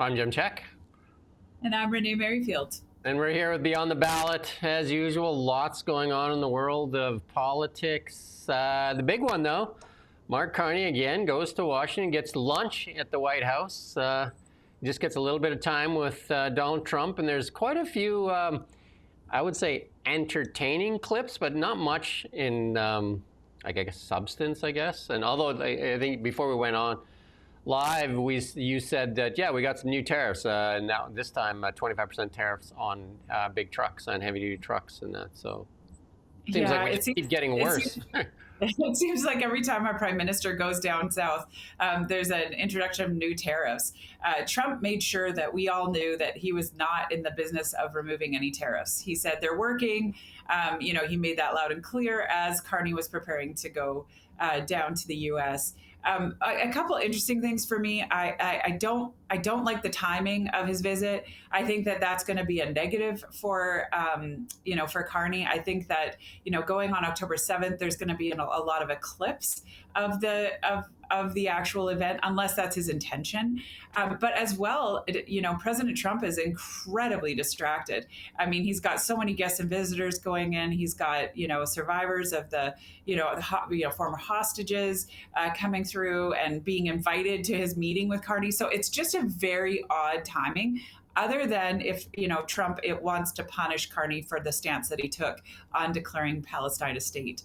I'm Jim Csek. And I'm Renee Merrifield. And we're here with Beyond the Ballot. As usual, lots going on in the world of politics. The big one, though, Mark Carney again goes to Washington, gets lunch at the White House, just gets a little bit of time with Donald Trump. And there's quite a few, I would say, entertaining clips, but not much in, I guess, substance, I guess. And although I think before we went on live, you said that, yeah, we got some new tariffs. Now, this time, 25% tariffs on big trucks, on heavy-duty trucks and that. So it seems like we keep getting worse. It seems like every time our prime minister goes down south, there's an introduction of new tariffs. Trump made sure that we all knew that he was not in the business of removing any tariffs. He said they're working. He made that loud and clear as Carney was preparing to go down to the U.S. A couple interesting things for me. I don't like the timing of his visit. I think that that's going to be a negative for for Carney. I think that going on October 7th, there's going to be a lot of eclipse of the actual event, unless that's his intention. But as well, President Trump is incredibly distracted. I mean, he's got so many guests and visitors going in. He's got, survivors of the former hostages coming through and being invited to his meeting with Carney. So it's just a very odd timing. Other than if, Trump wants to punish Carney for the stance that he took on declaring Palestine a state.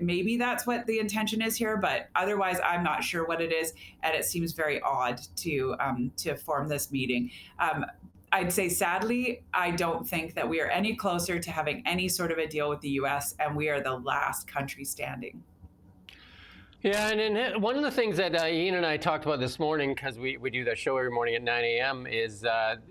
Maybe that's what the intention is here, but otherwise I'm not sure what it is. And it seems very odd to form this meeting. I'd say, sadly, I don't think that we are any closer to having any sort of a deal with the U.S., and we are the last country standing. Yeah, and one of the things that Ian and I talked about this morning, because we do that show every morning at 9 a.m., is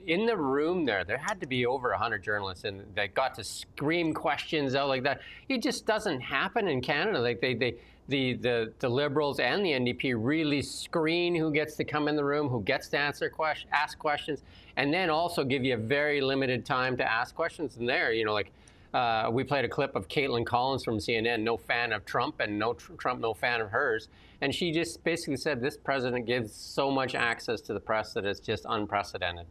in the room there had to be over 100 journalists, and they got to scream questions out like that. It just doesn't happen in Canada. Like the Liberals and the NDP really screen who gets to come in the room, who gets to ask questions, and then also give you a very limited time to ask questions. And there, we played a clip of Caitlin Collins from CNN, no fan of Trump, and Trump, no fan of hers. And she just basically said this president gives so much access to the press that it's just unprecedented.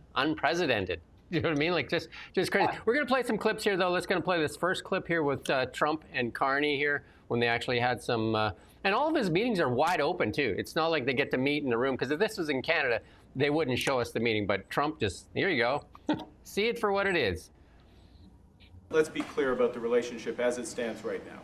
You know what I mean? Like just crazy. We're going to play some clips here, though. Let's going to play this first clip here with Trump and Carney here when they actually had some. And all of his meetings are wide open, too. It's not like they get to meet in the room, because if this was in Canada, they wouldn't show us the meeting. But Trump just, here you go. See it for what it is. Let's be clear about the relationship as it stands right now.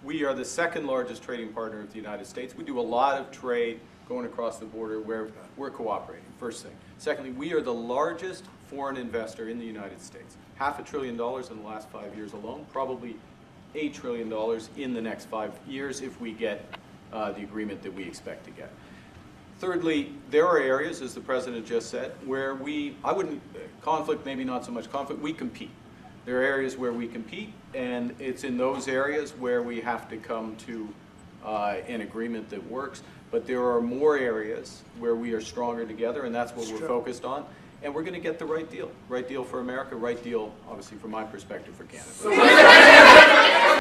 We are the second largest trading partner of the United States. We do a lot of trade going across the border where we're cooperating, first thing. Secondly, we are the largest foreign investor in the United States. $500 billion in the last 5 years alone, probably $8 trillion in the next 5 years if we get the agreement that we expect to get. Thirdly, there are areas, as the President just said, where conflict, maybe not so much conflict, we compete. There are areas where we compete, and it's in those areas where we have to come to an agreement that works. But there are more areas where we are stronger together, and that's what we're focused on. And we're going to get the right deal. Right deal for America, right deal, obviously, from my perspective, for Canada.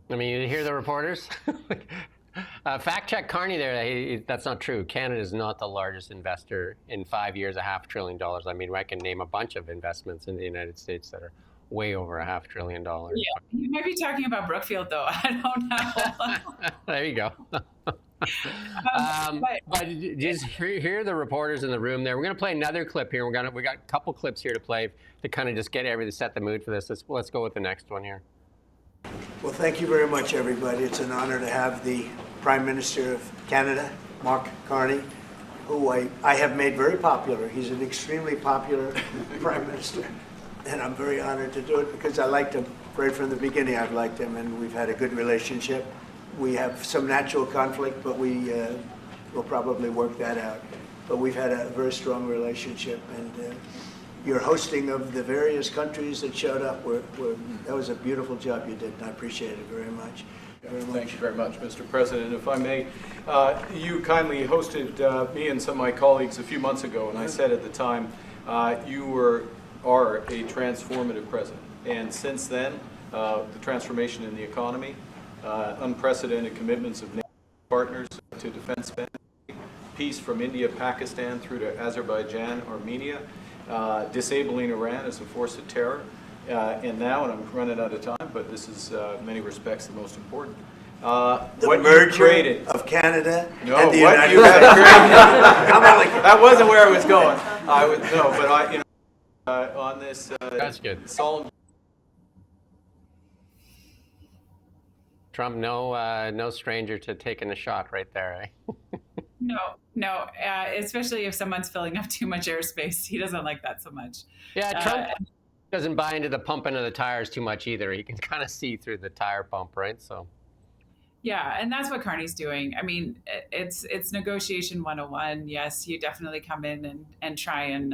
I mean, you hear the reporters? Fact check Carney there. That's not true. Canada is not the largest investor in 5 years, $500 billion. I mean, I can name a bunch of investments in the United States that are way over $500 billion. Yeah, you might be talking about Brookfield, though. I don't know. There you go. But just hear the reporters in the room there. We're going to play another clip here. We got a couple clips here to play to kind of just get everything, set the mood for this. Let's go with the next one here. Well, thank you very much, everybody. It's an honor to have the Prime Minister of Canada, Mark Carney, who I have made very popular. He's an extremely popular Prime Minister, and I'm very honored to do it because I liked him right from the beginning. I've liked him, and we've had a good relationship. We have some natural conflict, but we will probably work that out. But we've had a very strong relationship, and your hosting of the various countries that showed up, that was a beautiful job you did, and I appreciate it very much. Thank you very much, Mr. President. If I may, you kindly hosted me and some of my colleagues a few months ago, and I said at the time, you are a transformative president. And since then, the transformation in the economy, unprecedented commitments of NATO partners to defense spending, peace from India, Pakistan through to Azerbaijan, Armenia, disabling Iran as a force of terror, and now, and I'm running out of time, but this is in many respects the most important. The what merger created of Canada no, and the what United you States. have created. That wasn't where I was going. On this That's good. solemn. Trump, no stranger to taking a shot right there, eh? No, especially if someone's filling up too much airspace. He doesn't like that so much. Yeah, Trump doesn't buy into the pumping of the tires too much either. He can kind of see through the tire pump, right? So. Yeah, and that's what Carney's doing. I mean, it's negotiation 101. Yes, you definitely come in and try and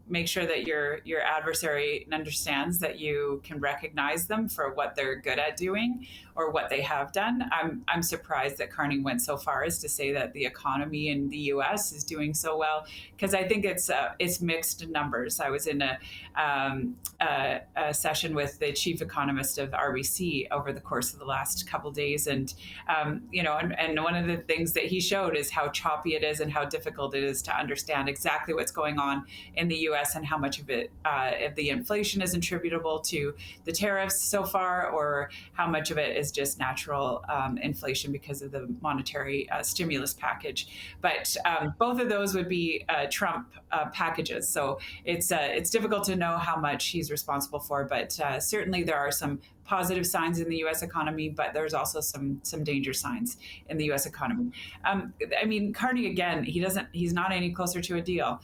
make sure that your adversary understands that you can recognize them for what they're good at doing or what they have done. I'm surprised that Carney went so far as to say that the economy in the U.S. is doing so well, because I think it's mixed numbers. I was in a session with the chief economist of RBC over the course of the last couple days, and one of the things that he showed is how choppy it is and how difficult it is to understand exactly what's going on in the U.S. and how much of it, if the inflation is attributable to the tariffs so far, or how much of it is just natural inflation because of the monetary stimulus package. But both of those would be Trump packages. So it's difficult to know how much he's responsible for, but certainly there are some positive signs in the U.S. economy, but there's also some danger signs in the U.S. economy. I mean, Carney, again, he's not any closer to a deal.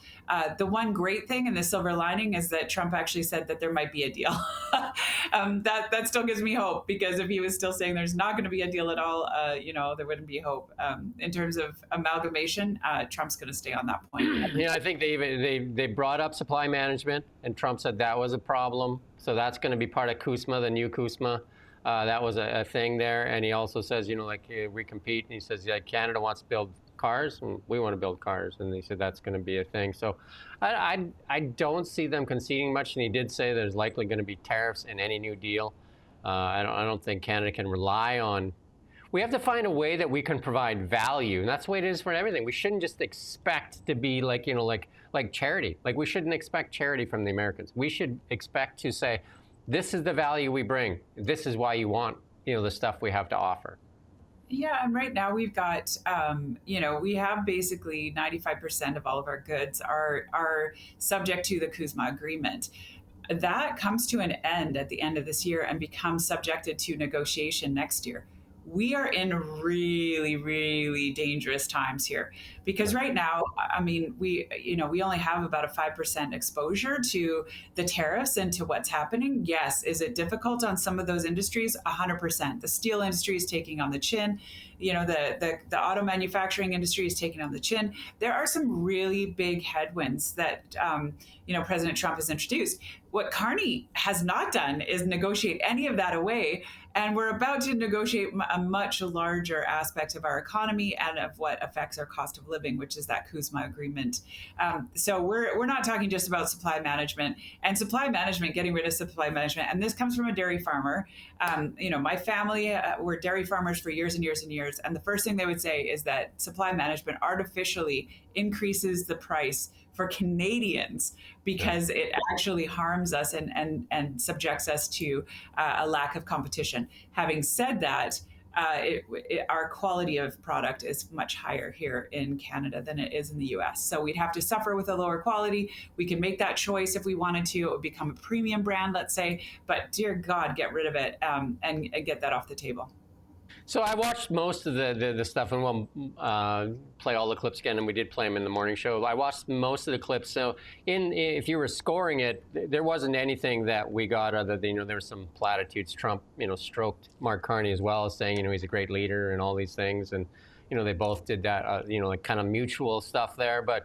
The one great thing and the silver lining is that Trump actually said that there might be a deal. That still gives me hope, because if he was still saying there's not going to be a deal at all, there wouldn't be hope. In terms of amalgamation, Trump's going to stay on that point. Yeah, I think they brought up supply management, and Trump said that was a problem. So that's going to be part of CUSMA, the new CUSMA. That was a thing there. And he also says, we compete. And he says, yeah, Canada wants to build cars, and we want to build cars. And he said that's going to be a thing. So I don't see them conceding much. And he did say there's likely going to be tariffs in any new deal. I don't think Canada can rely on. We have to find a way that we can provide value, and that's the way it is for everything. We shouldn't just expect to be like charity. Like, we shouldn't expect charity from the Americans. We should expect to say, this is the value we bring. This is why you want, the stuff we have to offer. Yeah, and right now we've got, we have basically 95% of all of our goods are subject to the CUSMA agreement. That comes to an end at the end of this year and becomes subjected to negotiation next year. We are in really, really dangerous times here, because right now, I mean, we only have about a 5% exposure to the tariffs and to what's happening. Yes. Is it difficult on some of those industries? 100%. The steel industry is taking on the chin. The auto manufacturing industry is taking on the chin. There are some really big headwinds that, President Trump has introduced. What Carney has not done is negotiate any of that away. And we're about to negotiate a much larger aspect of our economy and of what affects our cost of living, which is that CUSMA agreement. So we're not talking just about supply management, getting rid of supply management. And this comes from a dairy farmer. My family were dairy farmers for years and years and years. And the first thing they would say is that supply management artificially increases the price for Canadians, because it actually harms us and subjects us to a lack of competition. Having said that, our quality of product is much higher here in Canada than it is in the US. So we'd have to suffer with a lower quality. We can make that choice if we wanted to. It would become a premium brand, let's say, but dear God, get rid of it and get that off the table. So I watched most of the stuff, and we'll play all the clips again, and we did play them in the morning show. I watched most of the clips. So if you were scoring it, there wasn't anything that we got other than, there were some platitudes. Trump, stroked Mark Carney as well, saying, he's a great leader and all these things. And, they both did that, kind of mutual stuff there. But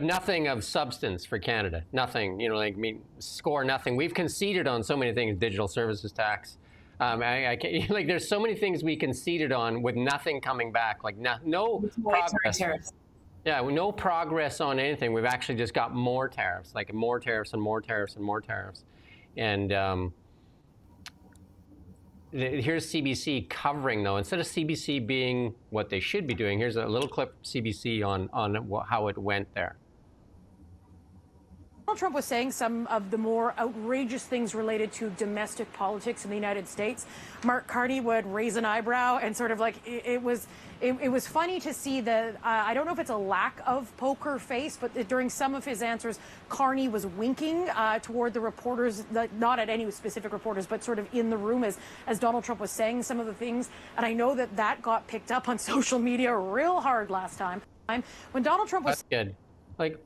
nothing of substance for Canada. Nothing, score nothing. We've conceded on so many things, digital services tax. I can't, there's so many things we conceded on with nothing coming back, no progress. Yeah, no progress on anything. We've actually just got more tariffs, more tariffs and more tariffs and more tariffs. And here's CBC covering, though, instead of CBC being what they should be doing, here's a little clip from CBC on how it went there. Donald Trump was saying some of the more outrageous things related to domestic politics in the United States. Mark Carney would raise an eyebrow and sort of like it was funny to see the I don't know if it's a lack of poker face, but during some of his answers, Carney was winking toward the reporters, not at any specific reporters, but sort of in the room as Donald Trump was saying some of the things. And I know that got picked up on social media real hard last time when Donald Trump was. That's good. Like,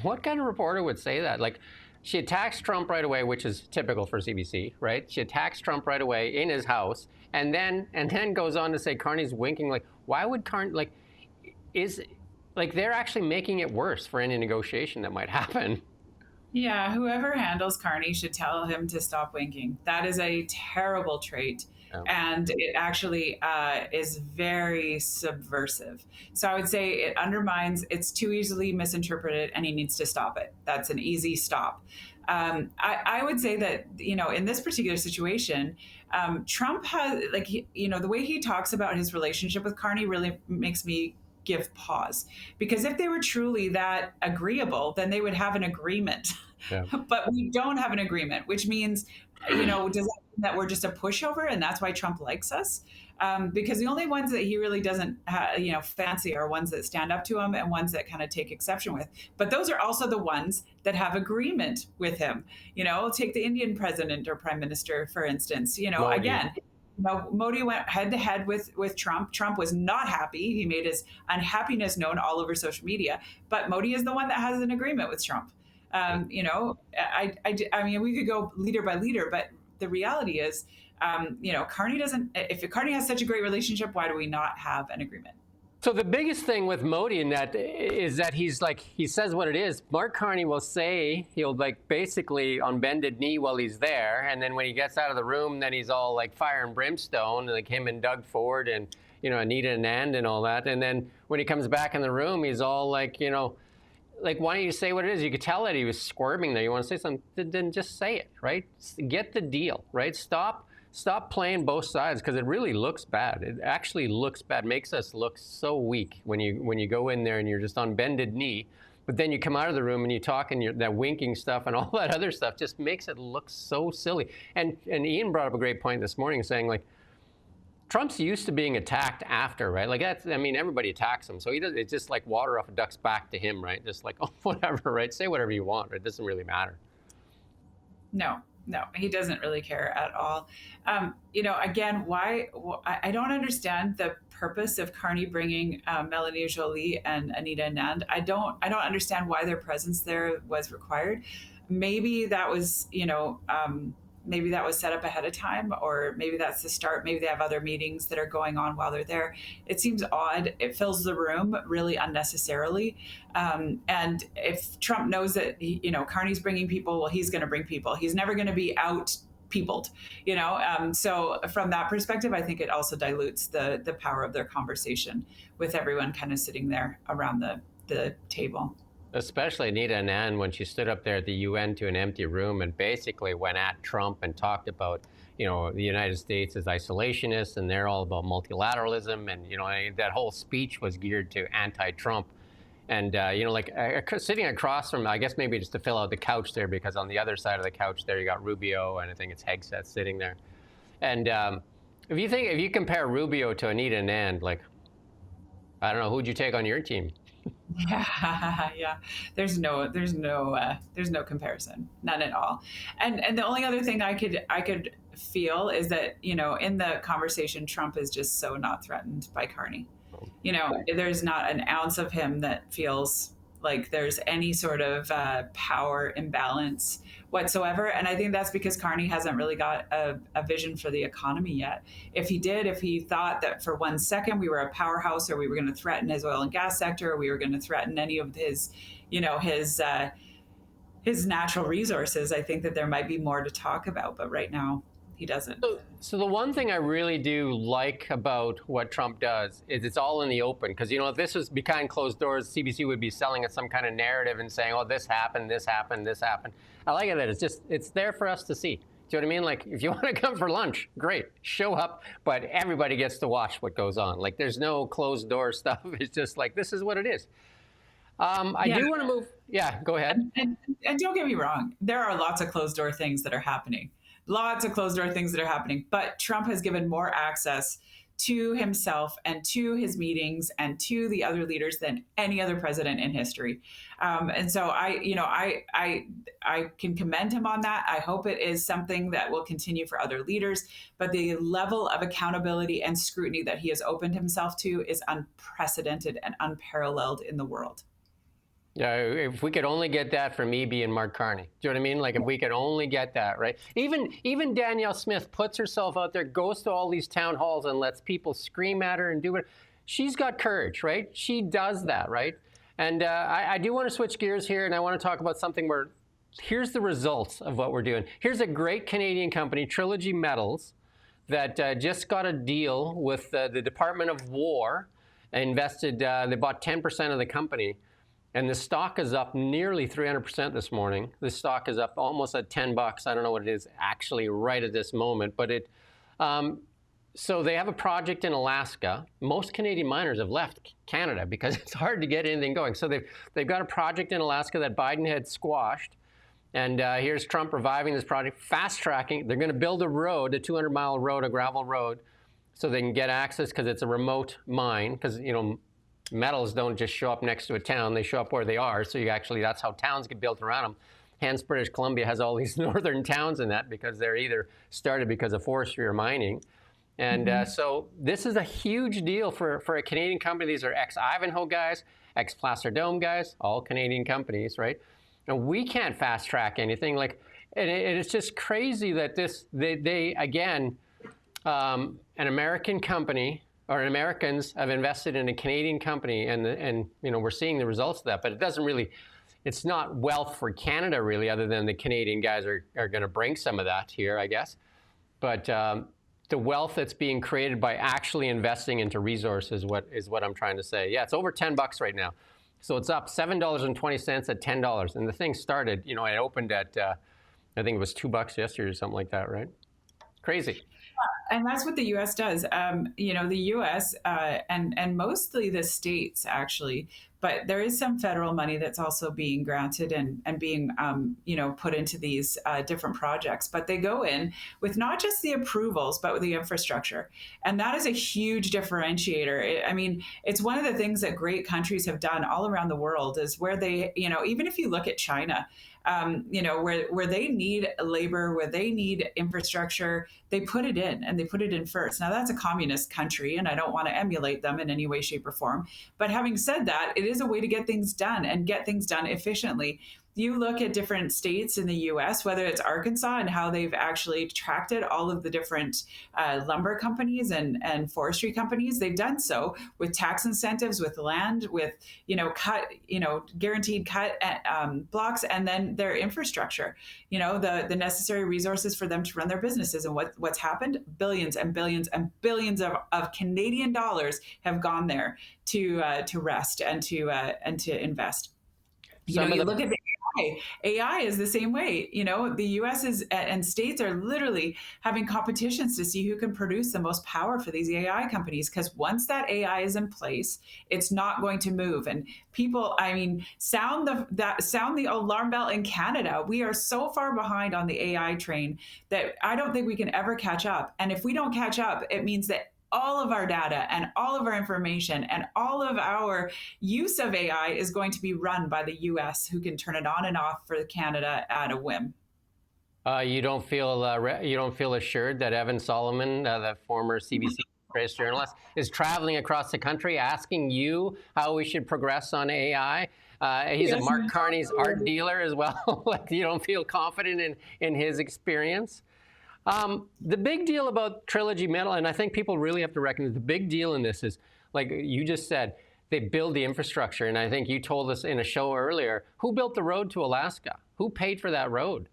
what kind of reporter would say that? Like, she attacks Trump right away, which is typical for CBC, right? She attacks Trump right away in his house, and then goes on to say Carney's winking. Like, why would Carney, they're actually making it worse for any negotiation that might happen. Yeah, whoever handles Carney should tell him to stop winking. That is a terrible trait. Oh. And it actually is very subversive. So I would say it undermines, it's too easily misinterpreted, and he needs to stop it. That's an easy stop. I would say that, in this particular situation, Trump has, the way he talks about his relationship with Carney really makes me give pause. Because if they were truly that agreeable, then they would have an agreement. Yeah. But we don't have an agreement, which means, does that mean that we're just a pushover and that's why Trump likes us? Because the only ones that he really doesn't, fancy are ones that stand up to him and ones that kind of take exception with. But those are also the ones that have agreement with him. Take the Indian president or prime minister, for instance. Modi. Again, Modi went head to head with Trump. Trump was not happy. He made his unhappiness known all over social media. But Modi is the one that has an agreement with Trump. I mean, we could go leader by leader, but the reality is, Carney doesn't. If Carney has such a great relationship, why do we not have an agreement? So the biggest thing with Modi in that is that he says what it is. Mark Carney will say, he'll basically on bended knee while he's there, and then when he gets out of the room, then he's all like fire and brimstone, like him and Doug Ford and Anita Anand and all that. And then when he comes back in the room, he's all like, why don't you say what it is? You could tell that he was squirming there. You want to say something, then just say it, right? Get the deal, right? Stop playing both sides, because it really looks bad. It actually looks bad. Makes us look so weak when you go in there and you're just on bended knee, but then you come out of the room and you talk and that winking stuff and all that other stuff just makes it look so silly. And Ian brought up a great point this morning, saying Trump's used to being attacked after, right? Everybody attacks him. So it's just like water off a duck's back to him, right? Just like, oh, whatever, right? Say whatever you want, right? It doesn't really matter. No, he doesn't really care at all. Again, why I don't understand the purpose of Carney bringing Melanie Joly and Anita Anand. I don't understand why their presence there was required. Maybe that was, maybe that was set up ahead of time, or maybe that's the start. Maybe they have other meetings that are going on while they're there. It seems odd. It fills the room really unnecessarily. And if Trump knows that, Carney's bringing people, well, he's going to bring people. He's never going to be out peopled, So from that perspective, I think it also dilutes the power of their conversation with everyone kind of sitting there around the table. Especially Anita Anand, when she stood up there at the UN to an empty room and basically went at Trump and talked about, the United States as isolationist and they're all about multilateralism. And, that whole speech was geared to anti-Trump. And, sitting across from, I guess maybe just to fill out the couch there, because on the other side of the couch there, you got Rubio, and I think it's Hegseth sitting there. And if you compare Rubio to Anita Anand, I don't know, who'd you take on your team? Yeah. There's no comparison, none at all. And the only other thing I could feel is that, in the conversation, Trump is just so not threatened by Carney. There's not an ounce of him that feels like there's any sort of power imbalance whatsoever. And I think that's because Carney hasn't really got a vision for the economy yet. If he thought that for 1 second we were a powerhouse, or we were going to threaten his oil and gas sector, or we were going to threaten any of his natural resources, I think that there miuld be more to talk about. But right now, he doesn't. So the one thing I really do like about what Trump does is it's all in the open. Because, if this was behind closed doors, CBC would be selling us some kind of narrative and saying, oh, this happened, this happened, this happened. I like it that it's there for us to see. Do you know what I mean? Like, if you want to come for lunch, great, show up, but everybody gets to watch what goes on. Like, there's no closed door stuff. It's just like, this is what it is. I do want to move. Yeah, go ahead. And don't get me wrong, there are lots of closed door things that are happening. Lots of closed door things that are happening. But Trump has given more access to himself and to his meetings and to the other leaders than any other president in history. And so I can commend him on that. I hope it is something that will continue for other leaders. But the level of accountability and scrutiny that he has opened himself to is unprecedented and unparalleled in the world. Yeah, if we could only get that from EB and Mark Carney. Do you know what I mean? Like, if we could only get that, right? Even Danielle Smith puts herself out there, goes to all these town halls and lets people scream at her and do it. She's got courage, right? She does that, right? And I do want to switch gears here, and I want to talk about something where here's the results of what we're doing. Here's a great Canadian company, Trilogy Metals, that just got a deal with the Department of War, invested, they bought 10% of the company. And the stock is up nearly 300% this morning. The stock is up almost at $10. I don't know what it is actually right at this moment, but so they have a project in Alaska. Most Canadian miners have left Canada because it's hard to get anything going. So they've got a project in Alaska that Biden had squashed. And here's Trump reviving this project, fast tracking. They're going to build a road, a 200-mile road, a gravel road, so they can get access because it's a remote mine. Because, you know, metals don't just show up next to a town, they show up where they are. So you actually, that's how towns get built around them. Hence, British Columbia has all these northern towns in that because they're either started because of forestry or mining. And so this is a huge deal for a Canadian company. These are ex-Ivanhoe guys, ex-Placer Dome guys, all Canadian companies, right? And we can't fast track anything. Like, and it's just crazy that they again, an American company, or Americans have invested in a Canadian company, and you know, we're seeing the results of that, but it doesn't really, it's not wealth for Canada really, other than the Canadian guys are going to bring some of that here, I guess. But the wealth that's being created by actually investing into resources is what I'm trying to say. Yeah, it's over $10 right now. So it's up $7.20 at $10. And the thing started, you know, it opened at, I think it was $2 yesterday or something like that, right? Crazy. And that's what the U.S. does. You know, the U.S. And mostly the states, actually, but there is some federal money that's also being granted and being, you know, put into these different projects. But they go in with not just the approvals, but with the infrastructure. And that is a huge differentiator. I mean, it's one of the things that great countries have done all around the world is where they, you know, even if you look at China, you know, where they need labor, where they need infrastructure, they put it in, and they put it in first. Now, that's a communist country, and I don't want to emulate them in any way, shape, or form. But having said that, it is a way to get things done and get things done efficiently. You look at different states in the U.S., whether it's Arkansas and how they've actually attracted all of the different lumber companies and forestry companies. They've done so with tax incentives, with land, with, you know, guaranteed cut blocks, and then their infrastructure, you know, the necessary resources for them to run their businesses. And what's happened? Billions and billions and billions of Canadian dollars have gone there to rest and to invest. You know, you look at the AI is the same way. You know, the U.S. and states are literally having competitions to see who can produce the most power for these AI companies. Because once that AI is in place, it's not going to move. And people, I mean, sound the alarm bell in Canada. We are so far behind on the AI train that I don't think we can ever catch up. And if we don't catch up, it means that all of our data and all of our information and all of our use of AI is going to be run by the U.S., who can turn it on and off for Canada at a whim. You don't feel assured that Evan Solomon, the former CBC journalist, is traveling across the country asking you how we should progress on AI? He's a Mark Carney's art dealer as well. Like, you don't feel confident in his experience? The big deal about Trilogy Metal, and I think people really have to recognize the big deal in this is, like you just said, they build the infrastructure. And I think you told us in a show earlier, who built the road to Alaska? Who paid for that road?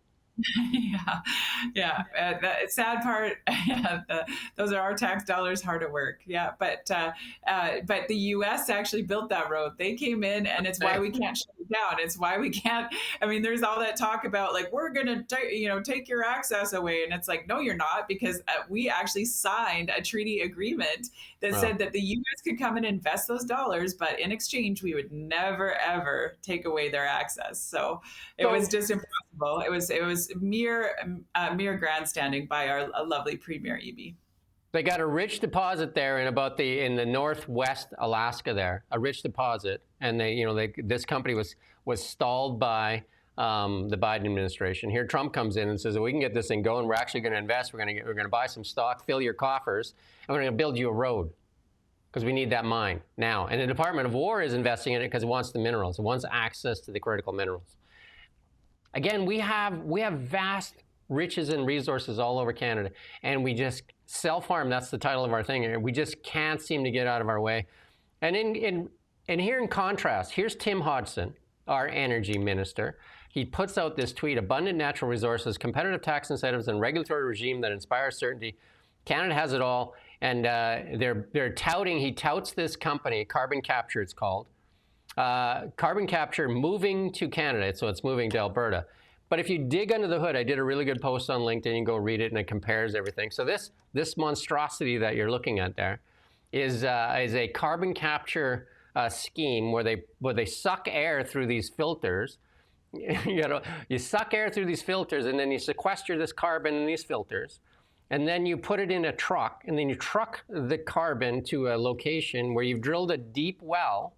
Yeah. The sad part, those are our tax dollars hard at work. Yeah, but the U.S. actually built that road. They came in, and it's why we can't shut down. It's why we can't. I mean, there's all that talk about like we're gonna take your access away, and it's like no, you're not, because we actually signed a treaty agreement that said that the U.S. could come and invest those dollars, but in exchange we would never ever take away their access. So it was just impossible. It was mere grandstanding by our lovely Premier Eby. They got a rich deposit there in the northwest Alaska there, a rich deposit, and this company was stalled by the Biden administration. Here Trump comes in and says, we can get this thing going. We're actually going to invest. We're going to buy some stock, fill your coffers, and we're going to build you a road because we need that mine now. And the Department of War is investing in it because it wants the minerals. It wants access to the critical minerals. Again, we have vast riches and resources all over Canada, and we just self-harm. That's the title of our thing, and we just can't seem to get out of our way. And here in contrast, here's Tim Hodgson, our energy minister. He puts out this tweet: abundant natural resources, competitive tax incentives, and regulatory regime that inspires certainty. Canada has it all, and he touts this company, Carbon Capture it's called. Carbon Capture moving to Canada, so it's moving to Alberta. But if you dig under the hood, I did a really good post on LinkedIn. You can go read it, and it compares everything. So this monstrosity that you're looking at there is a carbon capture scheme where they suck air through these filters. You suck air through these filters, and then you sequester this carbon in these filters, and then you put it in a truck, and then you truck the carbon to a location where you've drilled a deep well.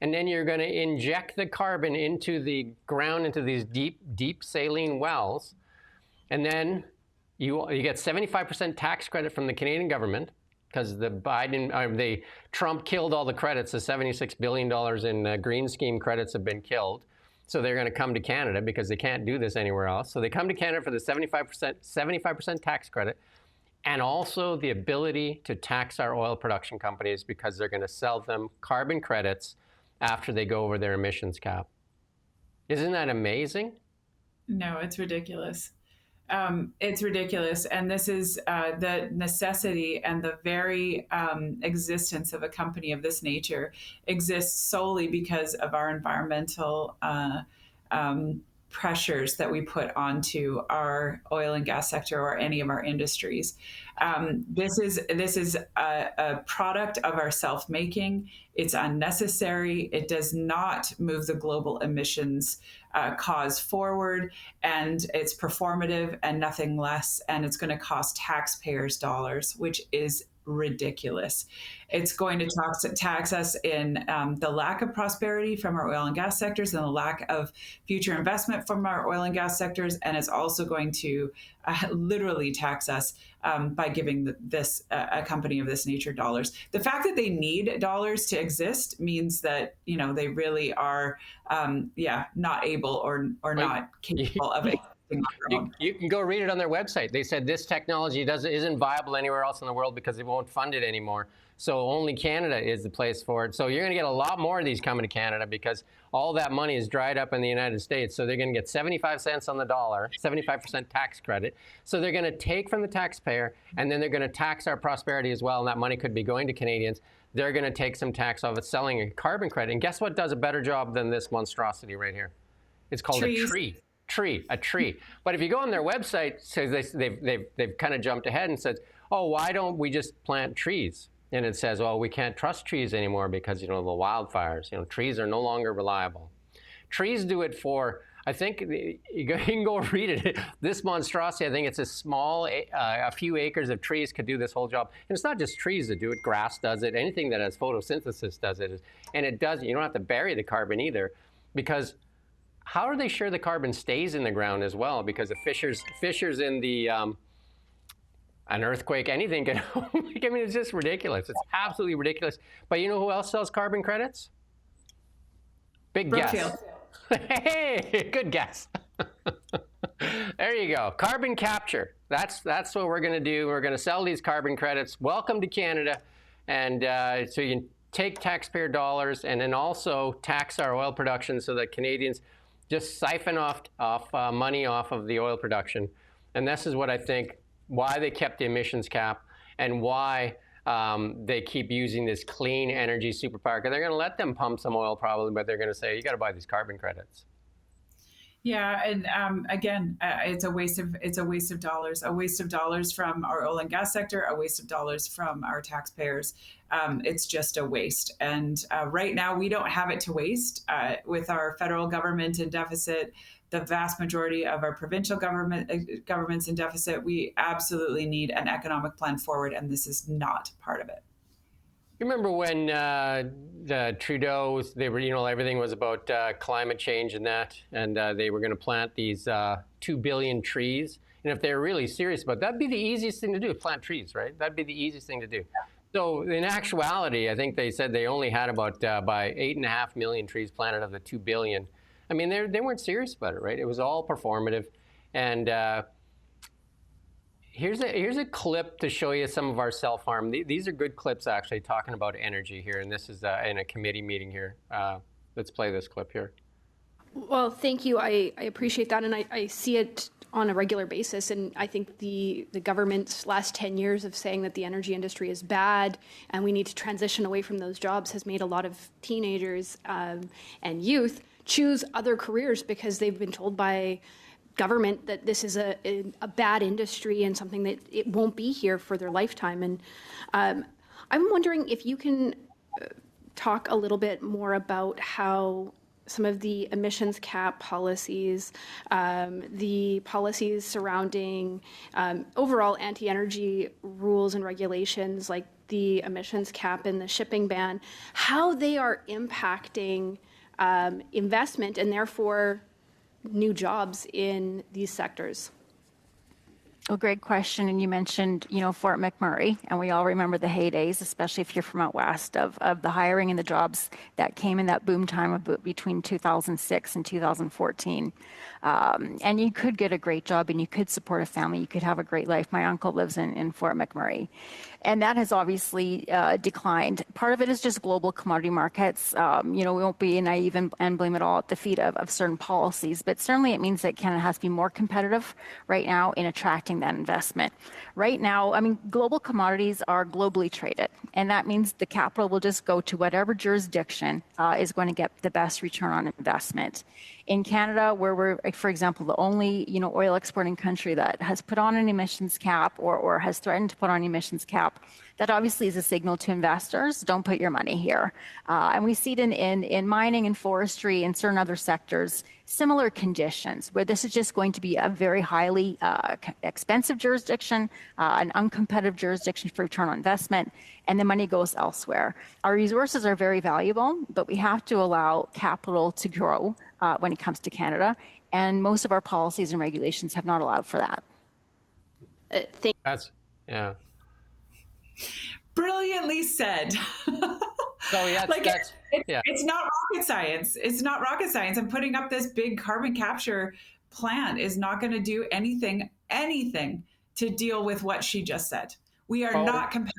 And then you're going to inject the carbon into the ground, into these deep saline wells. And then you get 75% tax credit from the Canadian government because Trump killed all the credits. The $76 billion in green scheme credits have been killed. So they're going to come to Canada because they can't do this anywhere else. So they come to Canada for the 75% tax credit, and also the ability to tax our oil production companies because they're going to sell them carbon credits after they go over their emissions cap. Isn't that amazing? No, it's ridiculous. It's ridiculous. And this is the necessity and the very existence of a company of this nature exists solely because of our environmental pressures that we put onto our oil and gas sector or any of our industries. This is a product of our self-making. It's unnecessary. It does not move the global emissions cause forward, and it's performative and nothing less. And it's going to cost taxpayers dollars, which is ridiculous. It's going to tax us in the lack of prosperity from our oil and gas sectors and the lack of future investment from our oil and gas sectors. And it's also going to literally tax us by giving a company of this nature dollars. The fact that they need dollars to exist means that, they really are, not able or not capable of it. You can go read it on their website. They said this technology isn't viable anywhere else in the world because they won't fund it anymore. So only Canada is the place for it. So you're going to get a lot more of these coming to Canada because all that money is dried up in the United States. So they're going to get 75 cents on the dollar, 75% tax credit. So they're going to take from the taxpayer, and then they're going to tax our prosperity as well. And that money could be going to Canadians. They're going to take some tax off it, selling a carbon credit. And guess what does a better job than this monstrosity right here? It's called a tree. A tree. But if you go on their website, so they've kind of jumped ahead and said, oh, why don't we just plant trees? And it says, well, we can't trust trees anymore because, the wildfires. Trees are no longer reliable. Trees do it for, I think, you can go read it. This monstrosity, I think it's a few acres of trees could do this whole job. And it's not just trees that do it. Grass does it. Anything that has photosynthesis does it. And it does, you don't have to bury the carbon either, because how are they sure the carbon stays in the ground as well? Because if fissures in the an earthquake, anything can. It's just ridiculous. It's absolutely ridiculous. But you know who else sells carbon credits? Big Brookfield. Guess. Hey, good guess. There you go. Carbon capture. That's what we're going to do. We're going to sell these carbon credits. Welcome to Canada, and so you can take taxpayer dollars and then also tax our oil production so that Canadians just siphon off money off of the oil production. And this is what I think, why they kept the emissions cap and why They keep using this clean energy superpower. They're going to let them pump some oil probably, but they're going to say, you got to buy these carbon credits. Yeah, and again, it's a waste of dollars from our oil and gas sector, a waste of dollars from our taxpayers. It's just a waste. And right now, we don't have it to waste. With our federal government in deficit, the vast majority of our provincial governments in deficit, we absolutely need an economic plan forward, and this is not part of it. You remember when the Trudeau, they were, everything was about climate change and that, and they were going to plant these 2 billion trees. And if they're really serious about that'd be the easiest thing to do, plant trees, right? That'd be the easiest thing to do. So in actuality, I think they said they only had about by 8.5 million trees planted of the 2 billion. I mean, they weren't serious about it, right? It was all performative. And here's a clip to show you some of our self-harm. These are good clips, actually, talking about energy here. And this is in a committee meeting here. Let's play this clip here. Well, thank you. I appreciate that. And I see it on a regular basis. And I think the government's last 10 years of saying that the energy industry is bad and we need to transition away from those jobs has made a lot of teenagers and youth choose other careers because they've been told by government that this is a bad industry and something that it won't be here for their lifetime. And I'm wondering if you can talk a little bit more about how some of the emissions cap policies, the policies surrounding overall anti-energy rules and regulations like the emissions cap and the shipping ban, how they are impacting investment and therefore new jobs in these sectors? Well, great question. And you mentioned, Fort McMurray, and we all remember the heydays, especially if you're from out west, of the hiring and the jobs that came in that boom time of between 2006 and 2014. And you could get a great job and you could support a family. You could have a great life. My uncle lives in Fort McMurray. And that has obviously declined. Part of it is just global commodity markets. We won't be naive and blame it all at the feet of certain policies, but certainly it means that Canada has to be more competitive right now in attracting that investment. Right now, global commodities are globally traded, and that means the capital will just go to whatever jurisdiction is going to get the best return on investment. In Canada, where we're, for example, the only oil exporting country that has put on an emissions cap or has threatened to put on emissions cap, that obviously is a signal to investors, don't put your money here. And we see it in mining and forestry and certain other sectors, similar conditions, where this is just going to be a very highly expensive jurisdiction, an uncompetitive jurisdiction for return on investment, and the money goes elsewhere. Our resources are very valuable, but we have to allow capital to grow when it comes to Canada, and most of our policies and regulations have not allowed for that. Yeah. Brilliantly said. So yeah, it's not rocket science. It's not rocket science. And putting up this big carbon capture plant is not going to do anything to deal with what she just said. We are not competitive.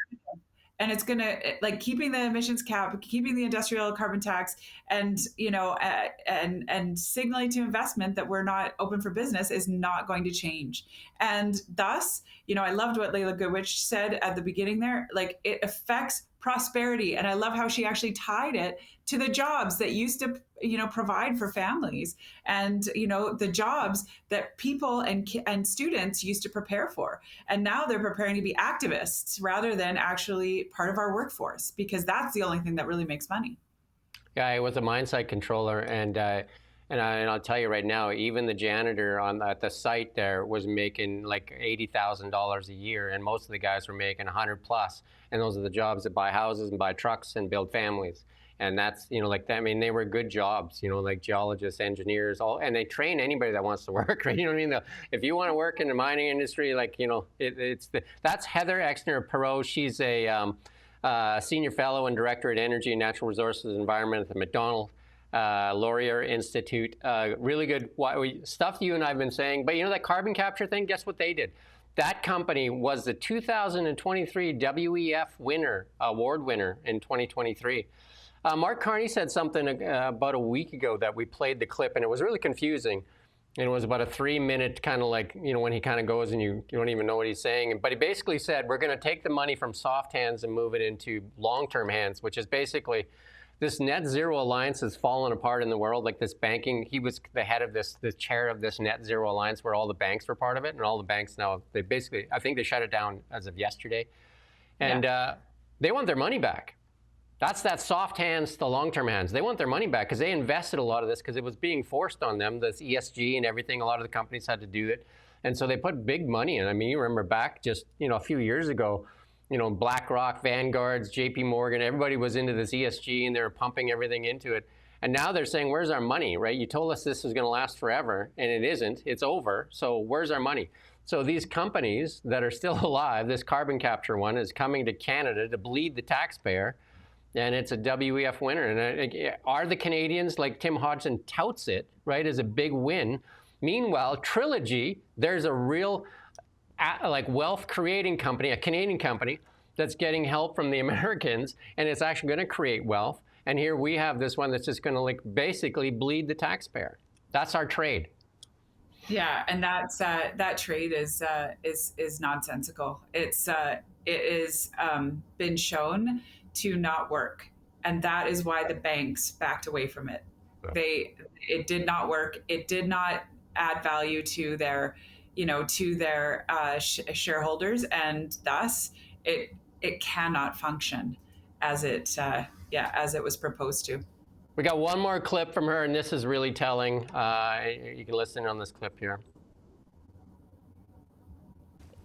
And it's going to keeping the emissions cap, keeping the industrial carbon tax, and and signaling to investment that we're not open for business is not going to change. And thus, I loved what Leila Goodwich said at the beginning there. It affects prosperity, and I love how she actually tied it to the jobs that used to provide for families, and the jobs that people and students used to prepare for, and now they're preparing to be activists rather than actually part of our workforce, because that's the only thing that really makes money. Yeah, I was a mine site controller, and I'll tell you right now, even the janitor at the site there was making like $80,000 a year, and most of the guys were making 100 plus. And those are the jobs that buy houses and buy trucks and build families. And that's, they were good jobs, like geologists, engineers, and they train anybody that wants to work, right? You know what I mean? If you want to work in the mining industry, that's Heather Exner-Perot. She's a senior fellow and director at Energy and Natural Resources and Environment at the McDonald Laurier Institute. Really good stuff you and I have been saying. But that carbon capture thing, guess what they did? That company was the 2023 WEF award winner in 2023. Mark Carney said something about a week ago that we played the clip, and it was really confusing. And it was about a 3-minute kind of like, when he kind of goes and you don't even know what he's saying. But he basically said, we're going to take the money from soft hands and move it into long-term hands, which is basically this net zero alliance has fallen apart in the world. Like this banking, he was the head of the chair of this net zero alliance where all the banks were part of it. And all the banks now, they basically, I think they shut it down as of yesterday. And they want their money back. That's that soft hands to long-term hands. They want their money back because they invested a lot of this because it was being forced on them, this ESG and everything. A lot of the companies had to do it. And so they put big money in. I mean, you remember back just, a few years ago, BlackRock, Vanguards, JP Morgan, everybody was into this ESG and they were pumping everything into it. And now they're saying, where's our money, right? You told us this was going to last forever and it isn't. It's over. So where's our money? So these companies that are still alive, this carbon capture one is coming to Canada to bleed the taxpayer. And it's a WEF winner. And are the Canadians, like Tim Hodgson touts it, right, as a big win? Meanwhile, Trilogy, there's a real wealth creating company, a Canadian company, that's getting help from the Americans, and it's actually going to create wealth. And here we have this one that's just going to basically bleed the taxpayer. That's our trade. Yeah, and that trade is nonsensical. It is been shown to not work, and that is why the banks backed away from it. It did not work. It did not add value to their shareholders, and thus it cannot function as it was proposed to. We got one more clip from her, and this is really telling. You can listen on this clip here.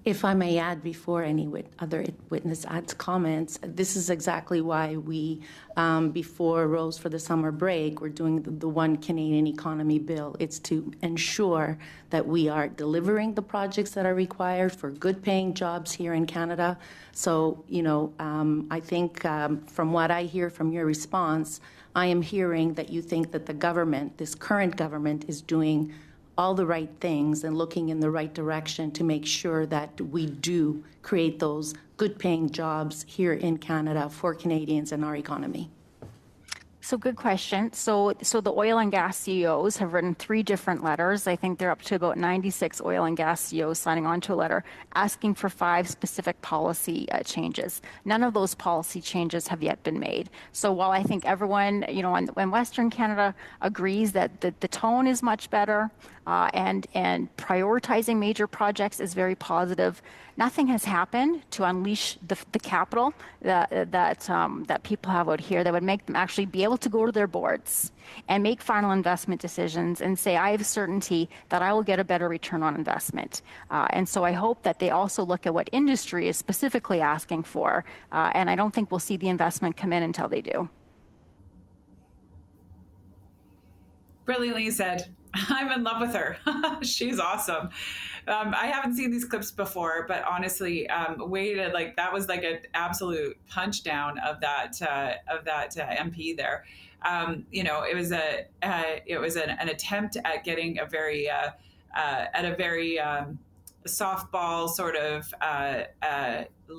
If I may add, before any other witness adds comments, this is exactly why we, before Rose for the summer break, we're doing the One Canadian Economy bill. It's to ensure that we are delivering the projects that are required for good-paying jobs here in Canada. So, I think from what I hear from your response, I am hearing that you think that the government, this current government, is doing all the right things and looking in the right direction to make sure that we do create those good-paying jobs here in Canada for Canadians and our economy. So good question. So the oil and gas CEOs have written 3 different letters. I think they're up to about 96 oil and gas CEOs signing on to a letter asking for 5 specific policy changes. None of those policy changes have yet been made. So while I think everyone, in Western Canada agrees that the tone is much better and prioritizing major projects is very positive, nothing has happened to unleash the capital that people have out here that would make them actually be able to go to their boards and make final investment decisions and say, I have certainty that I will get a better return on investment. And so I hope that they also look at what industry is specifically asking for. And I don't think we'll see the investment come in until they do. Brilliantly said. I'm in love with her. She's awesome. I haven't seen these clips before, but honestly, that was like an absolute punch down of that MP there. It was an attempt at getting a very softball sort of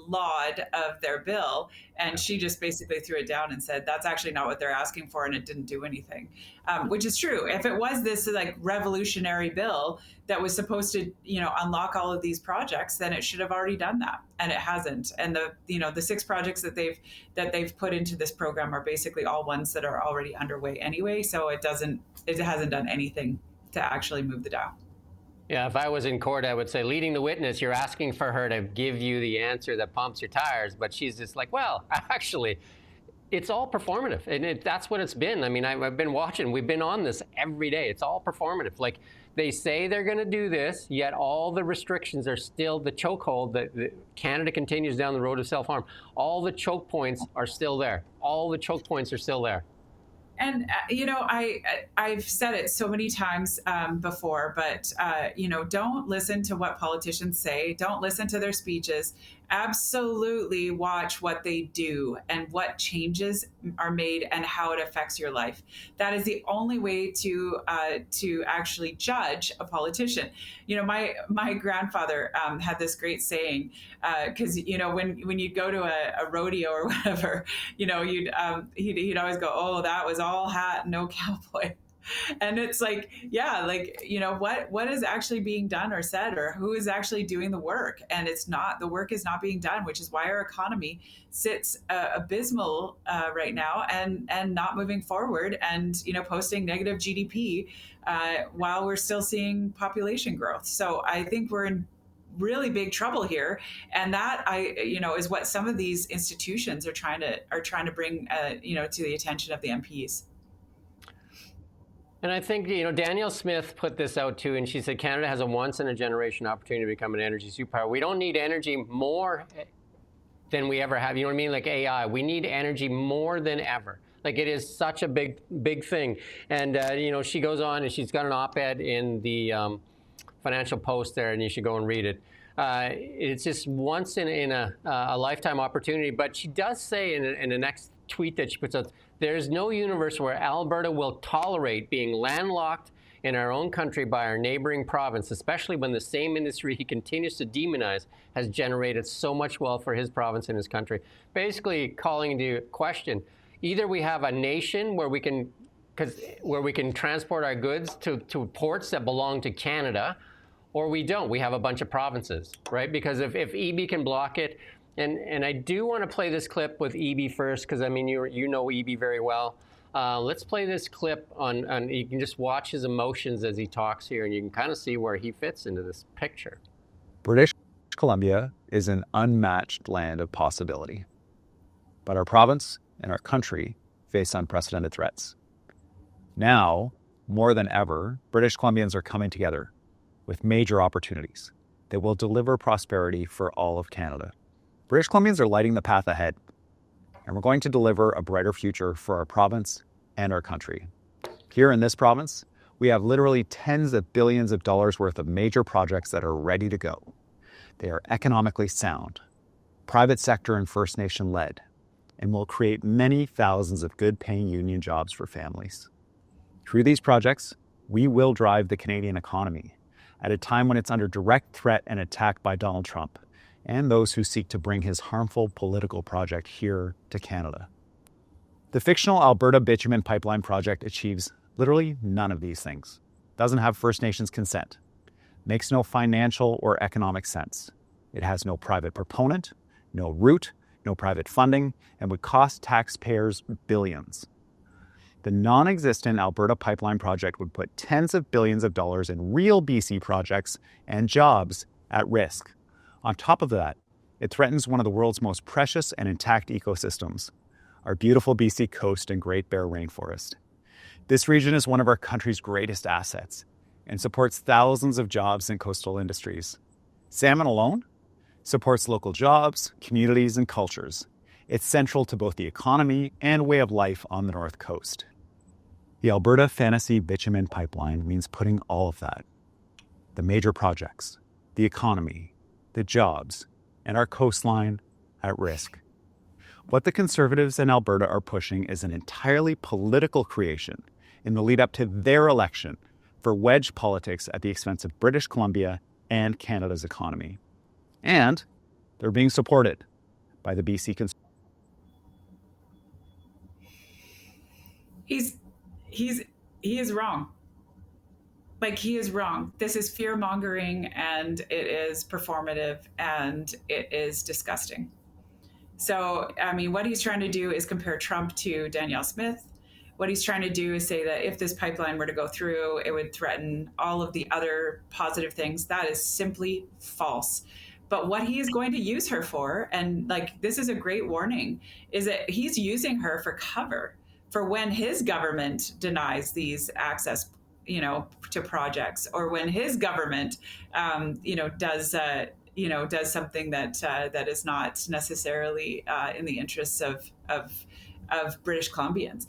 laud of their bill, and she just basically threw it down and said that's actually not what they're asking for, and it didn't do anything, which is true. If it was this revolutionary bill that was supposed to unlock all of these projects, then it should have already done that, and it hasn't. And the 6 projects that they've put into this program are basically all ones that are already underway anyway, so it hasn't done anything to actually move the dial. Yeah, if I was in court, I would say, leading the witness, you're asking for her to give you the answer that pumps your tires. But she's just like, well, actually, it's all performative. And that's what it's been. I mean, I've been watching. We've been on this every day. It's all performative. Like, they say they're going to do this, yet all the restrictions are still the chokehold that Canada continues down the road of self-harm. All the choke points are still there. All the choke points are still there. And, I've said it so many times before, but, don't listen to what politicians say. Don't listen to their speeches. Absolutely watch what they do and what changes are made and how it affects your life. That is the only way to actually judge a politician. My grandfather had this great saying, because when you'd go to a rodeo or whatever, he'd always go, oh, that was all hat, no cowboy. And it's like, yeah, like, what is actually being done or said, or who is actually doing the work? And the work is not being done, which is why our economy sits abysmal right now and not moving forward and, posting negative GDP while we're still seeing population growth. So I think we're in really big trouble here, and that is what some of these institutions are trying to bring to the attention of the MPs. And I think, Danielle Smith put this out too, and she said Canada has a once-in-a-generation opportunity to become an energy superpower. We don't need energy more than we ever have. You know what I mean? Like AI. We need energy more than ever. Like, it is such a big, big thing. And, she goes on, and she's got an op-ed in the Financial Post there, and you should go and read it. It's just once in a lifetime opportunity. But she does say in the next tweet that she puts out, there's no universe where Alberta will tolerate being landlocked in our own country by our neighboring province, especially when the same industry he continues to demonize has generated so much wealth for his province and his country. Basically calling into question, either we have a nation where we can transport our goods to ports that belong to Canada, or we don't. We have a bunch of provinces, right? Because if EB can block it, and I do want to play this clip with EB first, because, I mean, you know EB very well. Let's play this clip on you can just watch his emotions as he talks here, and you can kind of see where he fits into this picture. British Columbia is an unmatched land of possibility, but our province and our country face unprecedented threats. Now, more than ever, British Columbians are coming together with major opportunities that will deliver prosperity for all of Canada. British Columbians are lighting the path ahead, and we're going to deliver a brighter future for our province and our country. Here in this province, we have literally tens of billions of dollars worth of major projects that are ready to go. They are economically sound, private sector and First Nation led, and will create many thousands of good-paying union jobs for families. Through these projects, we will drive the Canadian economy at a time when it's under direct threat and attack by Donald Trump and those who seek to bring his harmful political project here to Canada. The fictional Alberta Bitumen Pipeline project achieves literally none of these things, doesn't have First Nations consent, makes no financial or economic sense. It has no private proponent, no route, no private funding, and would cost taxpayers billions. The non-existent Alberta Pipeline project would put tens of billions of dollars in real BC projects and jobs at risk. On top of that, it threatens one of the world's most precious and intact ecosystems, our beautiful BC coast and Great Bear Rainforest. This region is one of our country's greatest assets and supports thousands of jobs in coastal industries. Salmon alone supports local jobs, communities, and cultures. It's central to both the economy and way of life on the North Coast. The Alberta Fantasy Bitumen Pipeline means putting all of that, the major projects, the economy, the jobs, and our coastline at risk. What the Conservatives in Alberta are pushing is an entirely political creation in the lead up to their election for wedge politics at the expense of British Columbia and Canada's economy. And they're being supported by the BC Conservatives. He is wrong. Like, he is wrong. This is fear mongering, and it is performative, and it is disgusting. So, I mean, what he's trying to do is compare Trump to Danielle Smith. What he's trying to do is say that if this pipeline were to go through, it would threaten all of the other positive things. That is simply false. But what he is going to use her for, and like, this is a great warning, is that he's using her for cover for when his government denies these access, to projects, or when his government, does something that is not necessarily in the interests of British Columbians.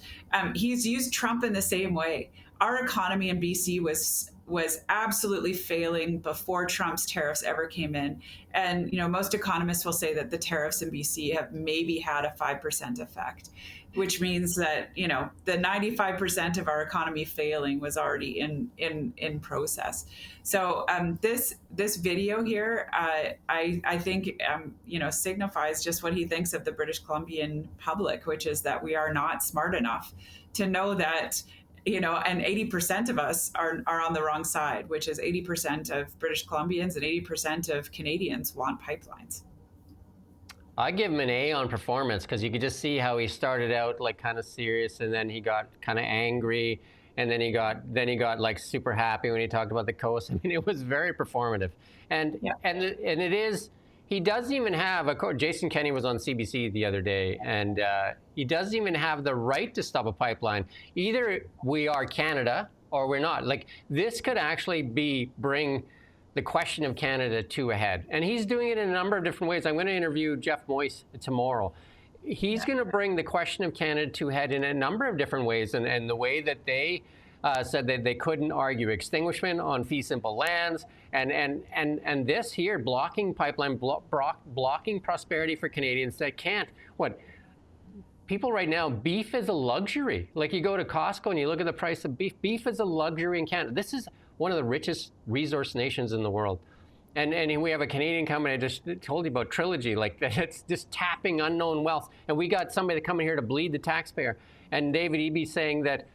He's used Trump in the same way. Our economy in BC was absolutely failing before Trump's tariffs ever came in. And, most economists will say that the tariffs in BC have maybe had a 5% effect, which means that, the 95% of our economy failing was already in process. So this video here, I think, signifies just what he thinks of the British Columbian public, which is that we are not smart enough to know that and 80% of us are on the wrong side, which is 80% of British Columbians and 80% of Canadians want pipelines. I give him an A on performance because you could just see how he started out like kind of serious, and then he got kind of angry, and then he got like super happy when he talked about the coast. I mean, it was very performative, and it is. He doesn't even have Jason Kenney was on CBC the other day, and he doesn't even have the right to stop a pipeline. Either we are Canada or we're not. Like, this could actually bring the question of Canada to a head. And he's doing it in a number of different ways. I'm going to interview Jeff Moyse tomorrow. He's going to bring the question of Canada to a head in a number of different ways. And the way that they said that they couldn't argue extinguishment on fee simple lands, and this here, blocking pipeline, blocking prosperity for Canadians that can't. People right now, beef is a luxury. Like, you go to Costco and you look at the price of beef. Beef is a luxury in Canada. This is one of the richest resource nations in the world. And we have a Canadian company, I just told you about Trilogy, like it's just tapping unknown wealth. And we got somebody coming here to bleed the taxpayer. And David Eby saying that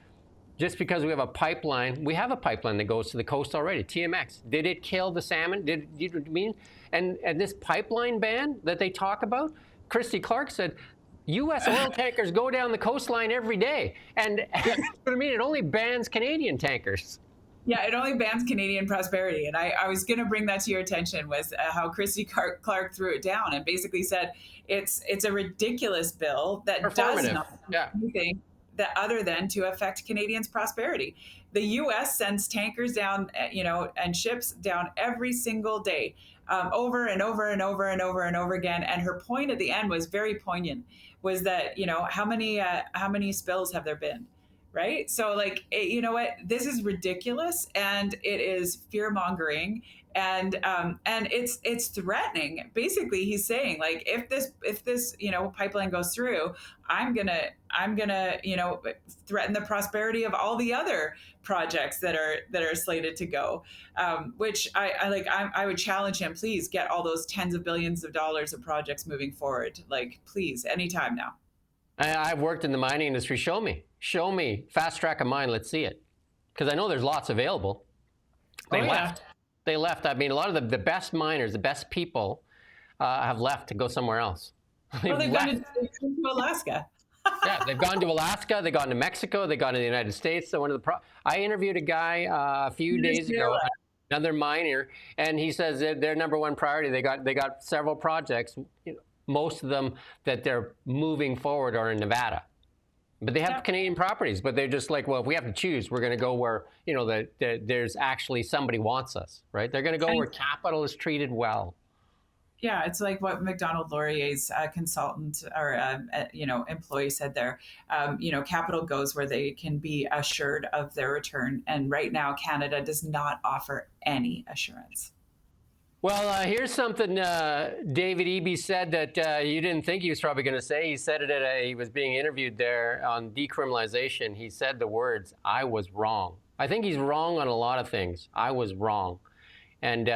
just because we have a pipeline that goes to the coast already, TMX. Did it kill the salmon? Did you mean? And this pipeline ban that they talk about, Christy Clark said, U.S. oil tankers go down the coastline every day. And that's what I mean, it only bans Canadian tankers. Yeah, it only bans Canadian prosperity. And I was going to bring that to your attention, was how Christy Clark threw it down and basically said it's a ridiculous bill that does not do anything that other than to affect Canadians' prosperity. The U.S. sends tankers down, and ships down every single day, over and over and over and over and over again. And her point at the end was very poignant, was that, how many spills have there been? Right. So, like, you know what, this is ridiculous, and it is fear mongering, and it's threatening. Basically, he's saying, like, if this pipeline goes through, I'm gonna threaten the prosperity of all the other projects that are slated to go. Which I would challenge him. Please get all those tens of billions of dollars of projects moving forward. Like, please, anytime now. I've worked in the mining industry. Show me fast track a mine. Let's see it. Because I know there's lots available. They left. I mean, a lot of the best miners, the best people have left to go somewhere else. They've gone to Alaska. Yeah, they've gone to Alaska. They've gone to Mexico. They've gone to the United States. So I interviewed a guy a few days ago, another miner, and he says that their number one priority, they got several projects. Most of them that they're moving forward are in Nevada. But they have Canadian properties, but they're just like, well, if we have to choose, we're going to go where, there's actually somebody wants us, right? They're going to go where capital is treated well. Yeah, it's like what McDonald Laurier's consultant or employee said there. Capital goes where they can be assured of their return, and right now Canada does not offer any assurance. Well, here's something David Eby said that you didn't think he was probably going to say. He said it he was being interviewed there on decriminalization. He said the words, "I was wrong." I think he's wrong on a lot of things. I was wrong. And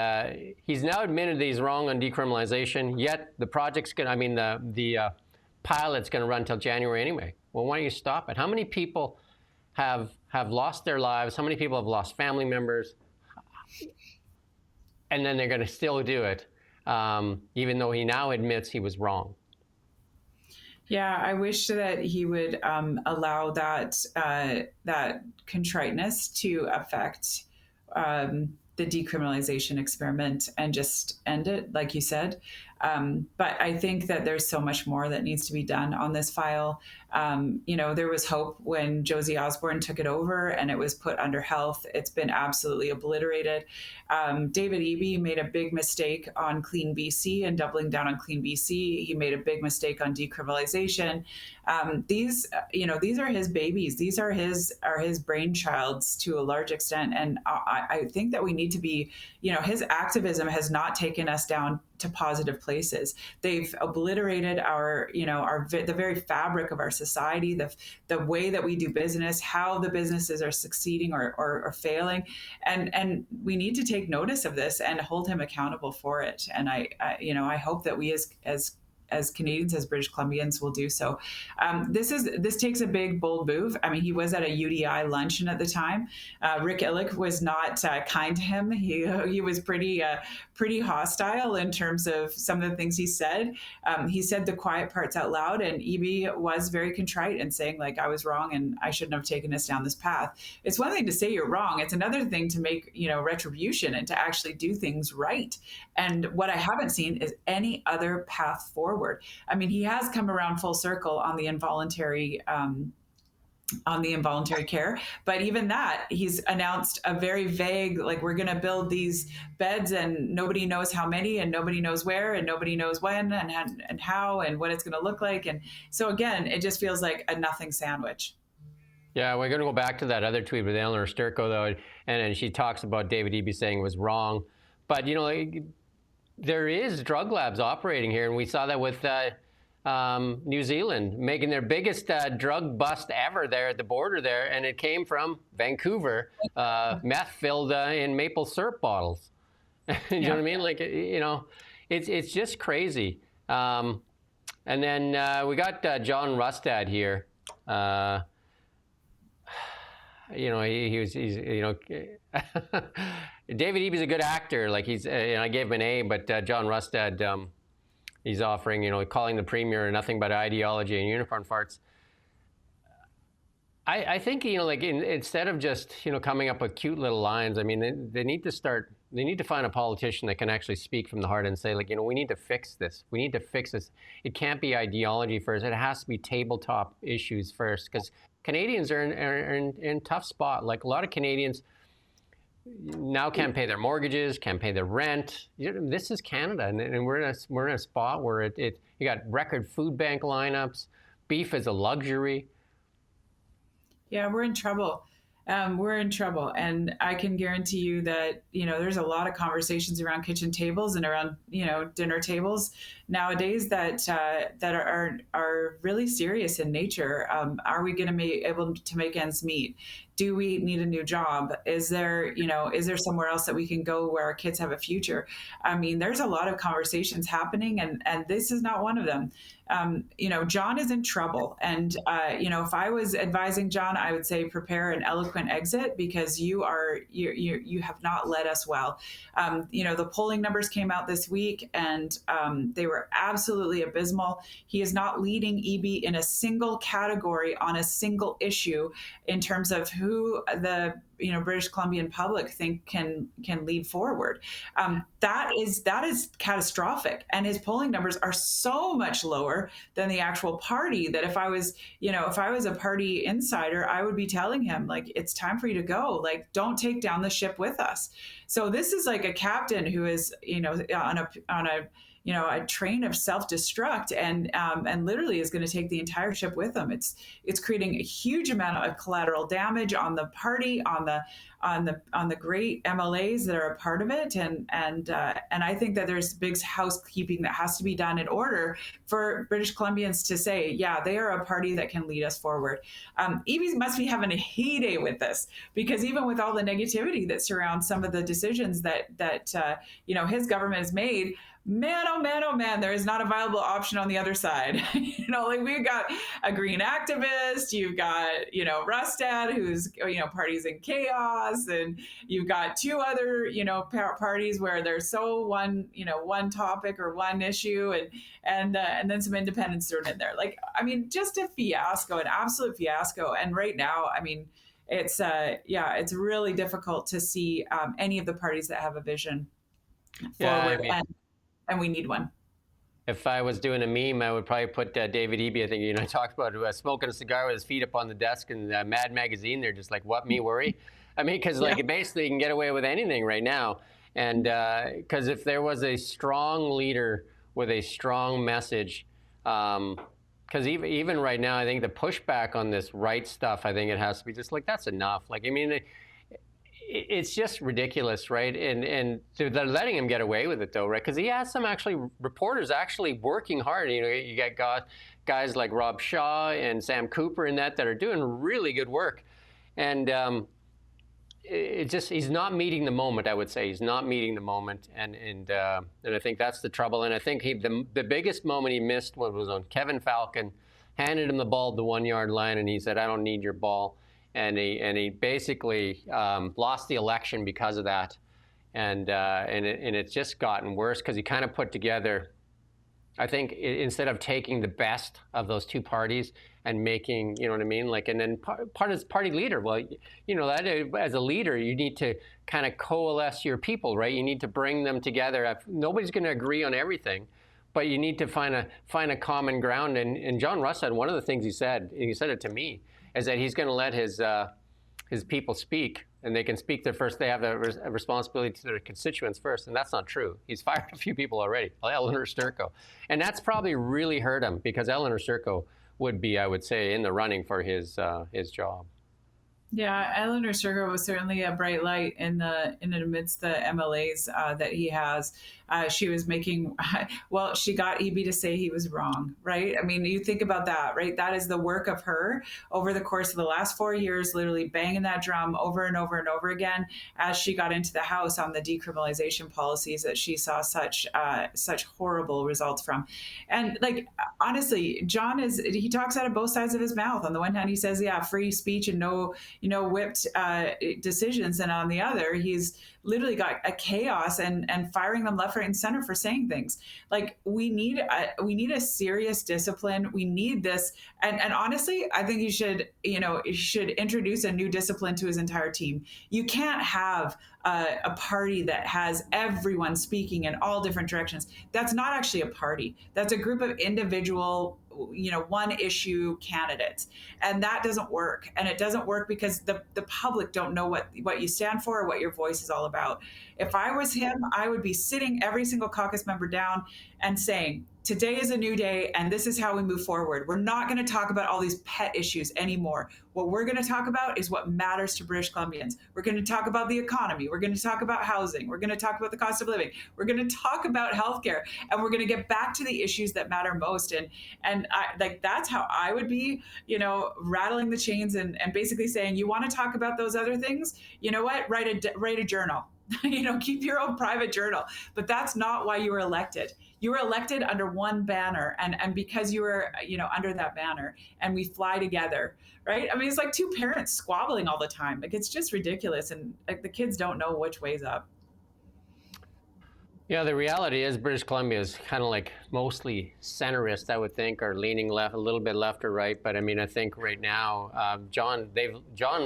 he's now admitted that he's wrong on decriminalization, yet the project's going to, the pilot's going to run until January anyway. Well, why don't you stop it? How many people have lost their lives? How many people have lost family members? And then they're going to still do it, even though he now admits he was wrong. Yeah, I wish that he would allow that contriteness to affect the decriminalization experiment and just end it, like you said. But I think that there's so much more that needs to be done on this file. There was hope when Josie Osborne took it over and it was put under health. It's been absolutely obliterated. David Eby made a big mistake on Clean BC and doubling down on Clean BC. He made a big mistake on decriminalization. These are his babies. These are his brainchilds to a large extent. And I think that we need to be, his activism has not taken us down to positive places. They've obliterated the very fabric of our society, the way that we do business, how the businesses are succeeding or failing, and we need to take notice of this and hold him accountable for it. And I hope that we as as Canadians, as British Columbians, will do so. This takes a big, bold move. I mean, he was at a UDI luncheon at the time. Rick Illick was not kind to him. He was pretty hostile in terms of some of the things he said. He said the quiet parts out loud, and Eby was very contrite and saying, like, I was wrong and I shouldn't have taken us down this path. It's one thing to say you're wrong. It's another thing to make, retribution and to actually do things right. And what I haven't seen is any other path forward. I mean, he has come around full circle on the involuntary care. But even that, he's announced a very vague, like, we're going to build these beds and nobody knows how many and nobody knows where and nobody knows when and how and what it's going to look like. And so again, it just feels like a nothing sandwich. Yeah, we're going to go back to that other tweet with Eleanor Sturko, though, and she talks about David Eby saying it was wrong. But, there is drug labs operating here, and we saw that with New Zealand making their biggest drug bust ever there at the border there, and it came from Vancouver, meth filled in maple syrup bottles. You know what I mean? Like, it's just crazy. And then we got John Rustad here. He's David Eby's a good actor. Like, I gave him an A, but John Rustad, he's offering, calling the premier nothing but ideology and unicorn farts. I think, instead of just, coming up with cute little lines, I mean, they need to find a politician that can actually speak from the heart and say, like, we need to fix this. We need to fix this. It can't be ideology first. It has to be tabletop issues first, because Canadians are in a tough spot. Like, a lot of Canadians now can't pay their mortgages, can't pay their rent. This is Canada, and we're in a spot where you got record food bank lineups. Beef is a luxury. Yeah, we're in trouble. We're in trouble, and I can guarantee you that there's a lot of conversations around kitchen tables and around dinner tables nowadays that are really serious in nature. Are we going to be able to make ends meet? Do we need a new job? Is there somewhere else that we can go where our kids have a future? I mean, there's a lot of conversations happening, and this is not one of them. John is in trouble. And, if I was advising John, I would say prepare an eloquent exit, because you have not led us well. The polling numbers came out this week, and they were absolutely abysmal. He is not leading Eby in a single category on a single issue in terms of who the British Columbian public think can lead forward. That is catastrophic, and his polling numbers are so much lower than the actual party that if I was a party insider, I would be telling him, like, it's time for you to go. Like, don't take down the ship with us. So this is like a captain who is on a train of self-destruct and literally is going to take the entire ship with them. It's creating a huge amount of collateral damage on the party, on the great MLAs that are a part of it, and I think that there's big housekeeping that has to be done in order for British Columbians to say, yeah, they are a party that can lead us forward. Eby must be having a heyday with this, because even with all the negativity that surrounds some of the decisions that his government has made, man, oh man, oh man, there is not a viable option on the other side. We've got a green activist, you've got, Rustad, who's, parties in chaos, and you've got two other, parties where there's so one topic or one issue, and then some independents thrown in there. Like, I mean, just a fiasco, an absolute fiasco. And right now, I mean, it's really difficult to see any of the parties that have a vision forward. Yeah, and we need one. If I was doing a meme, I would probably put David Eby. I think I talked about smoking a cigar with his feet up on the desk in Mad Magazine. They're just like, what, me worry? I mean, because basically you can get away with anything right now. And because if there was a strong leader with a strong message, because even right now, I think the pushback on this right stuff, I think it has to be just like, that's enough. Like, I mean, it's just ridiculous, right? And they're letting him get away with it, though, right? Because he has some reporters actually working hard. You got guys like Rob Shaw and Sam Cooper and that are doing really good work. And it's just he's not meeting the moment. I would say he's not meeting the moment, and I think that's the trouble. And I think the biggest moment he missed was on Kevin Falcon, handed him the ball at the 1 yard line, and he said, "I don't need your ball," and he basically lost the election because of that, and it's just gotten worse because he kind of put together. I think instead of taking the best of those two parties and making, you know what I mean, like, and then part as party leader, well, you know, that as a leader, you need to kind of coalesce your people, right? You need to bring them together. Nobody's going to agree on everything, but you need to find a common ground. And John Russ said one of the things he said, and he said it to me, is that he's going to let his people speak, and they can speak they have a responsibility to their constituents first, and that's not true. He's fired a few people already, Eleanor Sturko. And that's probably really hurt him, because Eleanor Sturko would be, I would say, in the running for his job. Yeah, Eleanor Sturko was certainly a bright light in amidst the MLAs that he has. She was making, well, she got EB to say he was wrong, right? I mean, you think about that, right? That is the work of her over the course of the last 4 years, literally banging that drum over and over and over again as she got into the House on the decriminalization policies that she saw such horrible results from. And like, honestly, John he talks out of both sides of his mouth. On the one hand, he says, yeah, free speech and no whipped decisions. And on the other, he's literally got a chaos and firing them left, right, and center for saying things. Like, we need a serious discipline. We need this. And honestly, I think he should introduce a new discipline to his entire team. You can't have a party that has everyone speaking in all different directions. That's not actually a party. That's a group of individual, one issue candidates. And that doesn't work. And it doesn't work because the public don't know what you stand for or what your voice is all about. If I was him, I would be sitting every single caucus member down and saying, today is a new day, and this is how we move forward. We're not going to talk about all these pet issues anymore. What we're going to talk about is what matters to British Columbians. We're going to talk about the economy. We're going to talk about housing. We're going to talk about the cost of living. We're going to talk about healthcare, and we're going to get back to the issues that matter most. And that's how I would be, rattling the chains and basically saying, you want to talk about those other things? You know what? Write a journal. Keep your own private journal. But that's not why you were elected. You were elected under one banner, and because you were, under that banner, and we fly together, right? I mean, it's like two parents squabbling all the time. Like, it's just ridiculous, and like, the kids don't know which way's up. Yeah, the reality is British Columbia is kind of like mostly centrist, I would think, or leaning left, a little bit left or right. But I mean, I think right now, John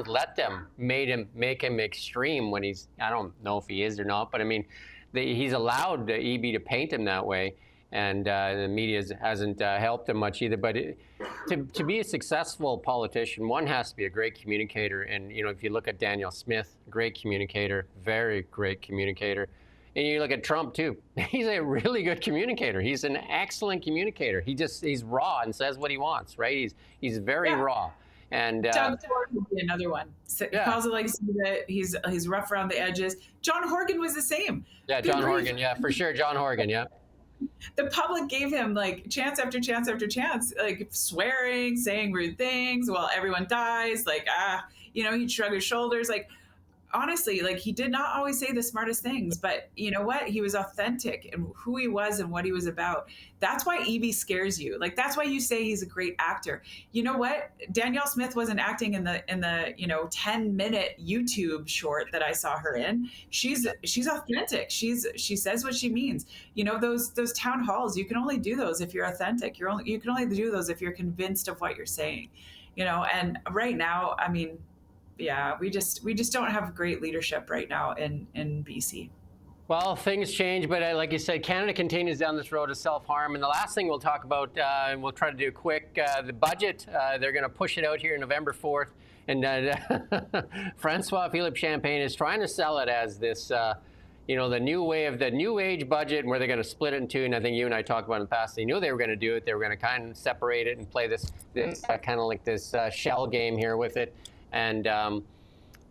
let them make him extreme when I don't know if he is or not, but I mean, he's allowed EB to paint him that way, and the media hasn't helped him much either. But to be a successful politician, one has to be a great communicator. And if you look at Danielle Smith, great communicator, very great communicator. And you look at Trump too. He's a really good communicator. He's an excellent communicator. He's raw and says what he wants, right? He's very raw. And Doug Ford would be another one. He calls it like he's rough around the edges. John Horgan was the same. Yeah, John Horgan. Yeah, for sure, John Horgan. Yeah. The public gave him like chance after chance after chance, like swearing, saying rude things while everyone dies. Like he'd shrug his shoulders. Like, honestly, like, he did not always say the smartest things, but you know what? He was authentic in who he was and what he was about. That's why EB scares you. Like, that's why you say he's a great actor. You know what? Danielle Smith wasn't acting in the 10-minute YouTube short that I saw her in. She's authentic. She says what she means. Those town halls, you can only do those if you're authentic. You can only do those if you're convinced of what you're saying. And right now, I mean, yeah, we just don't have great leadership right now in BC. Well, things change, but like you said, Canada continues down this road of self-harm. And the last thing we'll talk about, and we'll try to do quick, the budget. They're going to push it out here November 4th. And Francois Philippe Champagne is trying to sell it as this, the new way of the new age budget, and where they're going to split it in two. And I think you and I talked about in the past, they knew they were going to do it. They were going to kind of separate it and play this kind of like this shell game here with it. And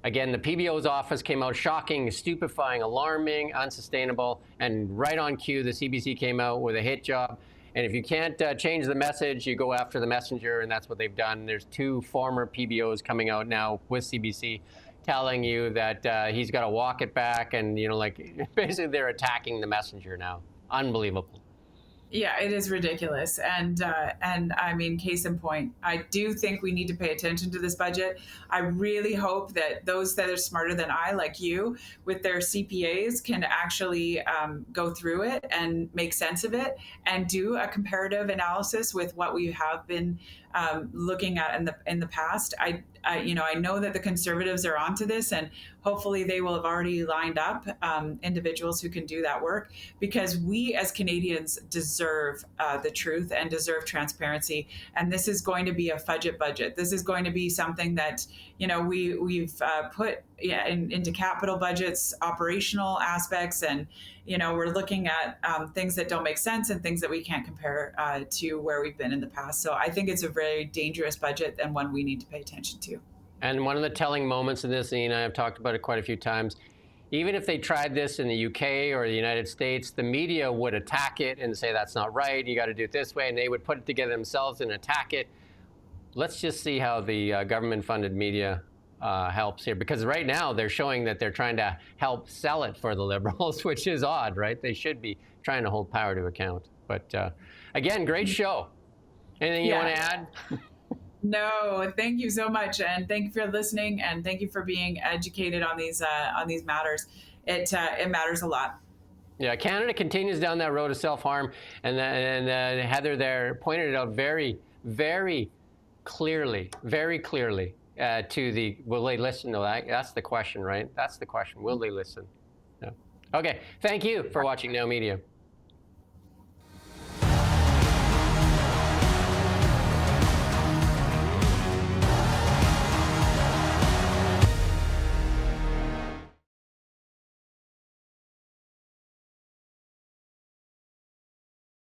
again, the PBO's office came out shocking, stupefying, alarming, unsustainable, and right on cue, the CBC came out with a hit job. And if you can't change the message, you go after the messenger, and that's what they've done. There's two former PBOs coming out now with CBC telling you that he's got to walk it back, and like basically they're attacking the messenger now. Unbelievable. Yeah, it is ridiculous. And I mean, case in point, I do think we need to pay attention to this budget. I really hope that those that are smarter than I, like you, with their CPAs can actually go through it and make sense of it and do a comparative analysis with what we have been looking at in the past. I know that the Conservatives are onto this, and hopefully they will have already lined up individuals who can do that work, because we as Canadians deserve the truth and deserve transparency. And this is going to be a fudget budget. This is going to be something that we've put into capital budgets, operational aspects, and we're looking at things that don't make sense and things that we can't compare to where we've been in the past. So I think it's a very dangerous budget and one we need to pay attention to. And one of the telling moments in this, and I've talked about it quite a few times, even if they tried this in the UK or the United States, the media would attack it and say, that's not right, you got to do it this way, and they would put it together themselves and attack it. Let's just see how the government-funded media helps here, because right now they're showing that they're trying to help sell it for the Liberals, which is odd, right? They should be trying to hold power to account. But again, great show. Anything you want to add? No, thank you so much, and thank you for listening, and thank you for being educated on these matters. It matters a lot. Yeah, Canada continues down that road of self-harm, and Heather there pointed it out very, very clearly, to the, will they listen to that? That's the question, right? That's the question. Will they listen? Yeah. Okay, thank you for watching Now Media.